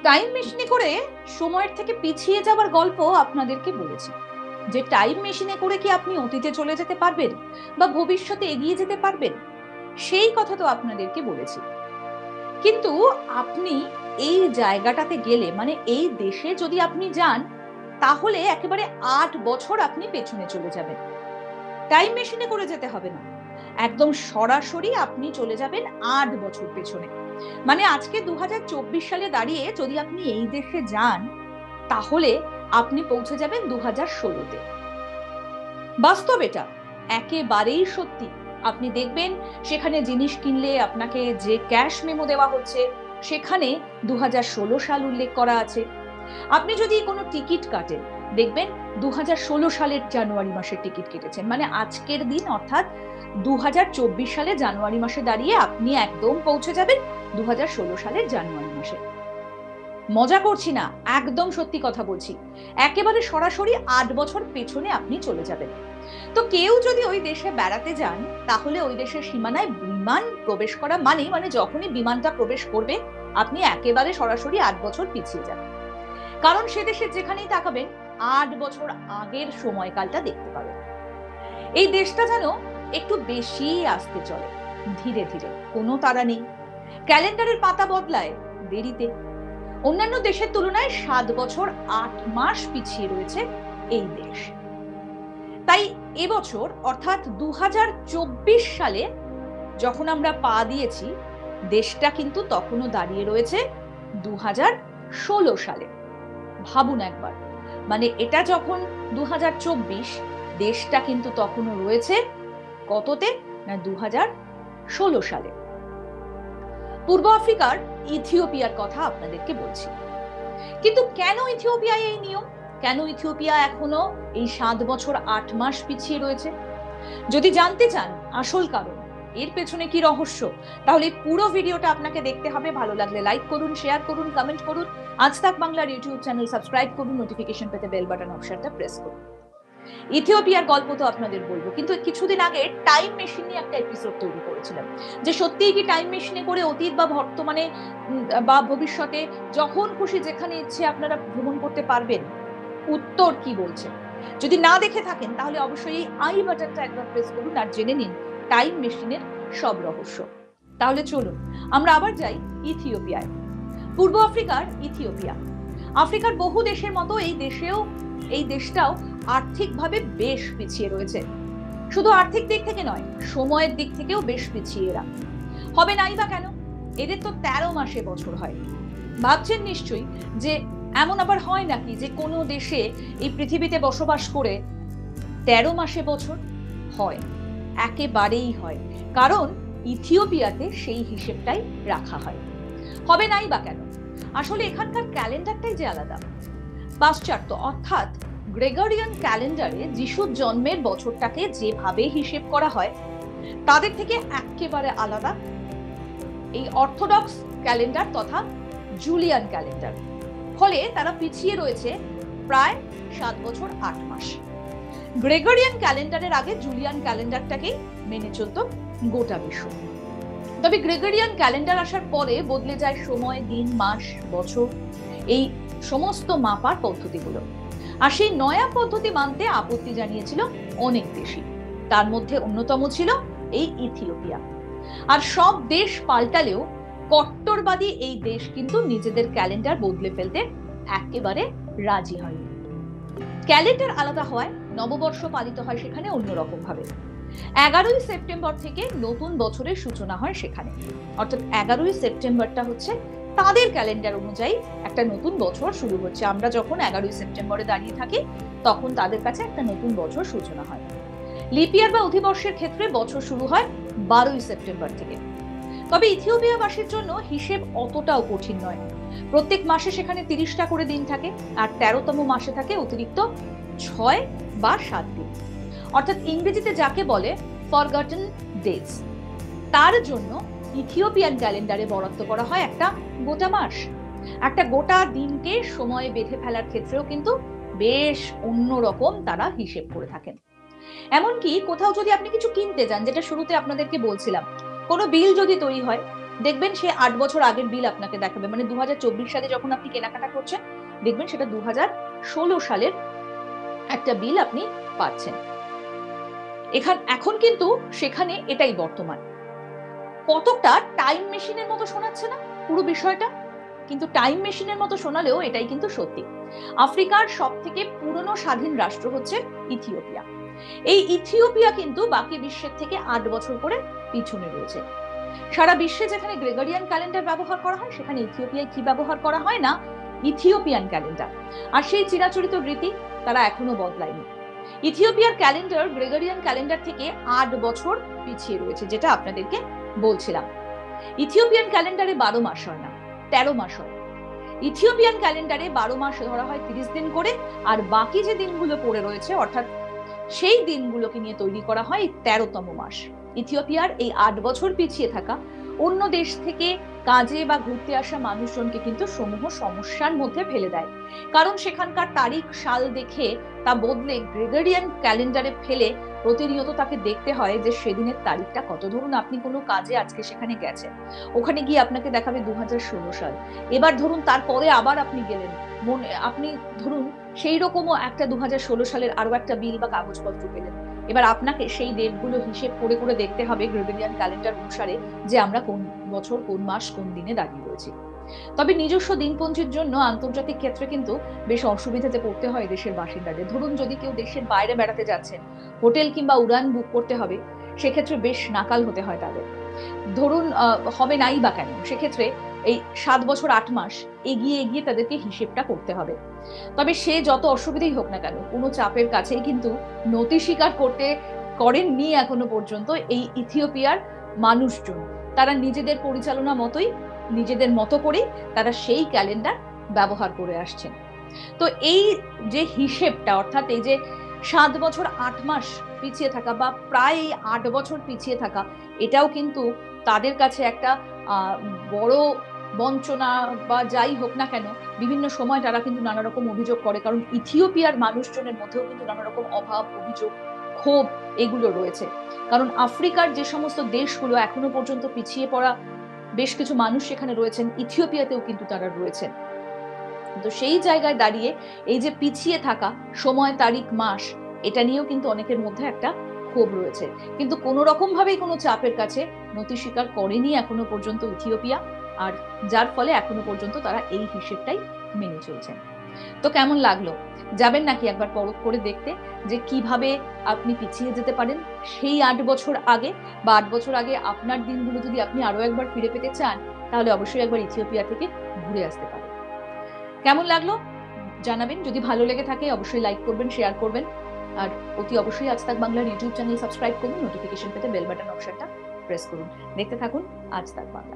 Time মেশিনে করে সময়ের থেকে পিছিয়ে যাওয়ার গল্প আপনাদেরকে বলেছি, যে টাইম মেশিনে করে কি আপনি অতীতে চলে যেতে পারবেন বা ভবিষ্যতে এগিয়ে যেতে পারবেন, সেই কথা তো আপনাদেরকে বলেছি। কিন্তু আপনি এই জায়গাটাতে গেলে, মানে এই দেশে যদি আপনি যান, তাহলে একেবারে ৮ বছর আপনি পেছনে চলে যাবেন। টাইম মেশিনে করে যেতে হবে না, একদম সরাসরি আপনি চলে যাবেন ৮ বছর পেছনে। মানে আজকে ২০২৪ সালে দাঁড়িয়ে যদি আপনি এই দেশে যান, তাহলে আপনি পৌঁছে যাবেন ২০১৬-তে। বাস্তব এটা, একেবারেই সত্যি। আপনি দেখবেন সেখানে জিনিস কিনলে আপনাকে যে ক্যাশ মেমো দেওয়া হচ্ছে, সেখানে ২০১৬ সাল উল্লেখ করা আছে। আপনি যদি কোনো টিকিট কাটেন, দেখবেন ২০১৬ সালের জানুয়ারি মাসের টিকিট কেটেছেন, মানে আজকের দিন অর্থাৎ ২০২৪ সালে জানুয়ারি মাসে দাঁড়িয়ে আপনি একদম পৌঁছে যাবেন ২০১৬ সালের জানুয়ারি মাসে। মজা করছি না, একদম সত্যি কথা বলছি। একেবারে সরাসরি ৮ বছর পেছনে আপনি চলে যাবেন। তো কেউ যদি ওই দেশে বেড়াতে যান, তাহলে ওই দেশের সীমানায় বিমান প্রবেশ করা মানে যখনই বিমানটা প্রবেশ করবে, আপনি একেবারে সরাসরি ৮ বছর পিছিয়ে যাবেন। কারণ সে দেশে যেখানেই তাকাবেন, ৮ বছর আগের সময়কালটা দেখতে পাবেন। এই দেশটা যেন একটু বেশি আসতে চলে, ধীরে ধীরে, কোনো তাড়া নেই। ক্যালেন্ডারের পাতা বদলায় দেরিতে। অন্যান্য দেশের তুলনায় ৭ বছর ৮ মাস পিছিয়ে রয়েছে এই দেশ। তাই এবছর অর্থাৎ ২০২৪ সালে যখন আমরা পা দিয়েছি, দেশটা কিন্তু তখনও দাঁড়িয়ে রয়েছে ২০১৬ সালে। ভাবুন একবার, মানে এটা যখন ২০২৪, দেশটা কিন্তু তখনও রয়েছে কততে না ২০১৬ সালে। পূর্ব আফ্রিকার ইথিওপিয়ার কথা আপনাদেরকে বলছি। কিন্তু কেন ইথিওপিয়ায় এই নিয়ম? কেন ইথিওপিয়া এখনো এই ৭ বছর ৮ মাস পিছিয়ে রয়েছে? যদি জানতে চান আসল কারণ, এর পেছনে কি রহস্য, তাহলে পুরো ভিডিওটা আপনাকে দেখতে হবে। ভালো লাগলে লাইক করুন, শেয়ার করুন, কমেন্ট করুন। আজ তাক বাংলার ইউটিউব চ্যানেল সাবস্ক্রাইব করুন, নোটিফিকেশন পেতে বেল বাটন অপশনটা প্রেস করুন। ইথিওপিয়ার গল্প তো আপনাদের বলবো, কিন্তু কিছুদিন আগে টাইম মেশিন নিয়ে একটা এপিসোড তৈরি করেছিলাম, যে সত্যিই কি টাইম মেশিনে করে অতীত বা বর্তমানে বা ভবিষ্যতে যখন খুশি যেখানে ইচ্ছে আপনারা ভ্রমণ করতে পারবেন? উত্তর কি বলছে? যদি না দেখে থাকেন, তাহলে অবশ্যই এই আই বাটনটা একবার প্রেস করুন আর জেনে নিন টাইম মেশিনের সব রহস্য। তাহলে চলুন আমরা আবার যাই ইথিওপিয়ায়। পূর্ব আফ্রিকার ইথিওপিয়া আফ্রিকার বহু দেশের মতো এই দেশটাও আর্থিকভাবে বেশ পিছিয়ে রয়েছে। শুধু আর্থিক দিক থেকে নয়, সময়ের দিক থেকেও বেশ পিছিয়ে এরা। হবে নাই বা কেন? এদের তো ১৩ মাসে বছর হয়। ভাবছেন নিশ্চয়ই যে এমন আবার হয় নাকি যে কোনো দেশে এই পৃথিবীতে বসবাস করে ১৩ মাসে বছর হয়? একেবারেই হয়, কারণ ইথিওপিয়াতে সেই হিসেবটাই রাখা হয়। হবে নাই বা কেন? আসলে এখানকার ক্যালেন্ডারটাই যে আলাদা। পাশ্চাত্য অর্থাৎ গ্রেগরিয়ান ক্যালেন্ডারে যিশুর জন্মের বছরটাকে যেভাবে হিসেব করা হয়, তাদের থেকে একেবারে আলাদা এই অর্থোডক্স ক্যালেন্ডার তথা জুলিয়ান ক্যালেন্ডার। ফলে তারা পিছিয়ে রয়েছে প্রায় ৭ বছর ৮ মাস। গ্রেগরিয়ান ক্যালেন্ডারের আগে জুলিয়ান ক্যালেন্ডারটাকেই মেনে চলত গোটা বিশ্ব। তবে গ্রেগরিয়ান ক্যালেন্ডার আসার পরে বদলে যায় সময়, দিন, মাস, বছর, এই সমস্ত মাপার পদ্ধতিগুলো। আর সেই নয়া পদ্ধতি মানতে আপত্তি জানিয়েছিল অনেক দেশই, তার মধ্যে অন্যতম ছিল এই ইথিওপিয়া। আর সব দেশ পাল্টালেও কট্টরবাদী এই দেশ কিন্তু নিজেদের ক্যালেন্ডার বদলে ফেলতে একেবারে রাজি হয়নি। ক্যালেন্ডার আলাদা হয়, নববর্ষ পালিত হয় সেখানে অন্যরকম ভাবে। ১১ই সেপ্টেম্বর থেকে নতুন বছরের সূচনা হয় সেখানে, অর্থাৎ ১১ই সেপ্টেম্বরটা হচ্ছে তাদের ক্যালেন্ডার অনুযায়ী একটা নতুন বছর শুরু হচ্ছে। আমরা যখন ১১ই সেপ্টেম্বরে দাঁড়িয়ে থাকি, তখন তাদের কাছে একটা নতুন বছর সূচনা হয়। লিপিয়ার বা অধিবর্ষের ক্ষেত্রে বছর শুরু হয় ১২ই সেপ্টেম্বর থেকে। তবে ইথিওপিয়াবাসীর জন্য হিসেব অতটাও কঠিন নয়। প্রত্যেক মাসে সেখানে ৩০টা করে দিন থাকে, আর ১৩তম মাসে থাকে অতিরিক্ত ৬ বা ৭ দিন, অর্থাৎ ইংরেজিতে যাকে বলে ফরগটন ডেজ। তার জন্য ইথিওপিয়ান ক্যালেন্ডারে বরাদ্দ করা হয় একটা গোটা মাস। একটা গোটা দিনকে সময়ে বেঁধে ফেলার ক্ষেত্রেও কিন্তু বেশ অন্যরকম তারা হিসেব করে থাকেন। এমনকি কোথাও যদি আপনি কিছু কিনতে যান, যেটা শুরুতে আপনাদেরকে বলছিলাম, কোনো বিল যদি তৈরি হয়, দেখবেন সে 8 বছর আগের বিল আপনাকে দেখাবে, মানে 2024 সালে যখন আপনি কেনাকাটা করছেন দেখবেন সেটা 2016 সালের একটা বিল আপনি পাচ্ছেন। এখন কিন্তু সেখানে এটাই বর্তমান। কতটা টাইম মেশিনের মতো শোনাচ্ছে না পুরো বিষয়টা? কিন্তু টাইম মেশিনের মতো শোনালেও এটাই কিন্তু সত্যি। আফ্রিকার সব থেকে পুরনো স্বাধীন রাষ্ট্র হচ্ছে ইথিওপিয়া। এই ইথিওপিয়া কিন্তু বাকি বিশ্বের থেকে 8 বছর করে পিছনে রয়েছে। সারা বিশ্বে যেখানে গ্রেগরিয়ান ক্যালেন্ডার ব্যবহার করা হয়, সেখানে ইথিওপিয়ায় কি ব্যবহার করা হয় না, ইথিওপিয়ান ক্যালেন্ডার। আর সেই চিরাচরিত রীতি তারা এখনো বদলায়নি। ইথিওপিয়ার ক্যালেন্ডার গ্রেগরিয়ান ক্যালেন্ডার থেকে 8 বছর পিছিয়ে রয়েছে, যেটা আপনাদেরকে বলছিলাম। ইথিওপিয়ান ক্যালেন্ডারে 12 মাস হয় না, 13 মাস হয়। ইথিওপিয়ান ক্যালেন্ডারে 12 মাস ধরা হয় 30 দিন করে, আর বাকি যে দিনগুলো পড়ে রয়েছে অর্থাৎ সেই দিনগুলোকে নিয়ে তৈরি করা হয় 13তম মাস। ইথিওপিয়ার এই 8 বছর পিছিয়ে থাকা অন্য দেশ থেকে কাজে বা ঘুরতে আসা মানুষজনকে কিন্তু সমূহ সমস্যার মধ্যে ফেলে দেয়। কারণ সেখানকার তারিখ সাল দেখে তা বদলে গ্রেগরিয়ান ক্যালেন্ডারে ফেলে প্রতিনিয়ত তাকে দেখতে হয় যে সেদিনের তারিখটা কত। ধরুন আপনি কোনো কাজে আজকে সেখানে গেছেন, ওখানে গিয়ে আপনাকে দেখাবে 2016 সাল। এবার ধরুন তারপরে আবার আপনি গেলেন, আপনি ধরুন সেই রকমও একটা 2016 সালের আরো একটা বিল বা কাগজপত্র পেলেন। এবার আপনাকে সেই ডেটগুলো হিসেব করে করে দেখতে হবে গ্রেগরিয়ান ক্যালেন্ডার অনুসারে যে আমরা কোন বছর কোন মাস কোন দিনে দাঁড়িয়ে রয়েছি। তবে নিজস্ব দিনপঞ্জির জন্য আন্তর্জাতিক ক্ষেত্রে কিন্তু বেশ অসুবিধাতে পড়তে হয় দেশের বাসিন্দাদের। ধরুন যদি কেউ দেশের বাইরে বেড়াতে যাচ্ছেন, হোটেল কিংবা উড়ান বুক করতে হবে, সেক্ষেত্রে বেশ নাকাল হতে হয় তাদের। ধরুন হবে নাই বা কেন, সেক্ষেত্রে এই 7 বছর 8 মাস এগিয়ে এগিয়ে তাদেরকে হিসেবটা করতে হবে। তবে সে যত অসুবিধাই হোক না কেন, কোনো চাপের কাছেই কিন্তু নতি স্বীকার করেননি এখনো পর্যন্ত এই ইথিওপিয়ার মানুষজন। তারা নিজেদের পরিচালনা মতোই, নিজেদের মতো করেই তারা সেই ক্যালেন্ডার ব্যবহার করে আসছেন। তো এই যে হিসেবটা, অর্থাৎ এই যে 7 বছর 8 মাস পিছিয়ে থাকা বা প্রায় 8 বছর পিছিয়ে থাকা, এটাও কিন্তু তাদের কাছে একটা বড় বঞ্চনা বা যাই হোক না কেন, বিভিন্ন সময় তারা কিন্তু নানা রকম অভিযোগ করে। কারণ ইথিওপিয়ার মানুষজনের মধ্যেও কিন্তু নানা রকম অভাব, অভিযোগ, ক্ষোভ এগুলো রয়েছে। কারণ আফ্রিকার যে সমস্ত দেশগুলো এখনো পর্যন্ত পিছিয়ে পড়া বেশ কিছু মানুষ সেখানে রয়েছেন, ইথিওপিয়াতেও কিন্তু তারা রয়েছেন। তো সেই জায়গায় দাঁড়িয়ে এই যে পিছিয়ে থাকা সময়, তারিখ, মাস, এটা নিয়েও কিন্তু অনেকের মধ্যে একটা ক্ষোভ রয়েছে। কিন্তু কোনো রকম ভাবেই কোনো চাপের কাছে নতি স্বীকার করেনি এখনো পর্যন্ত ইথিওপিয়া, আর যার ফলে এখনো পর্যন্ত তারা এই হিসেবটাই মেনে চলছেন। তো কেমন লাগলো? যাবেন নাকি একবার পরখ করে দেখতে যে কিভাবে আপনি পিছিয়ে যেতে পারেন সেই 8 বছর আগে, বা 8 বছর আগে আপনার দিনগুলো যদি আপনি আরো একবার ফিরে পেতে চান, তাহলে অবশ্যই একবার ইথিওপিয়া থেকে ঘুরে আসতে পারেন। কেমন লাগলো জানাবেন। যদি ভালো লেগে থাকে অবশ্যই লাইক করবেন, শেয়ার করবেন, আর অতি অবশ্যই আজ তাক বাংলার ইউটিউব চ্যানেল সাবস্ক্রাইব করুন, নোটিফিকেশন পেতে বেল বাটন অপশনটা প্রেস করুন। দেখতে থাকুন আজ তাক বাংলা।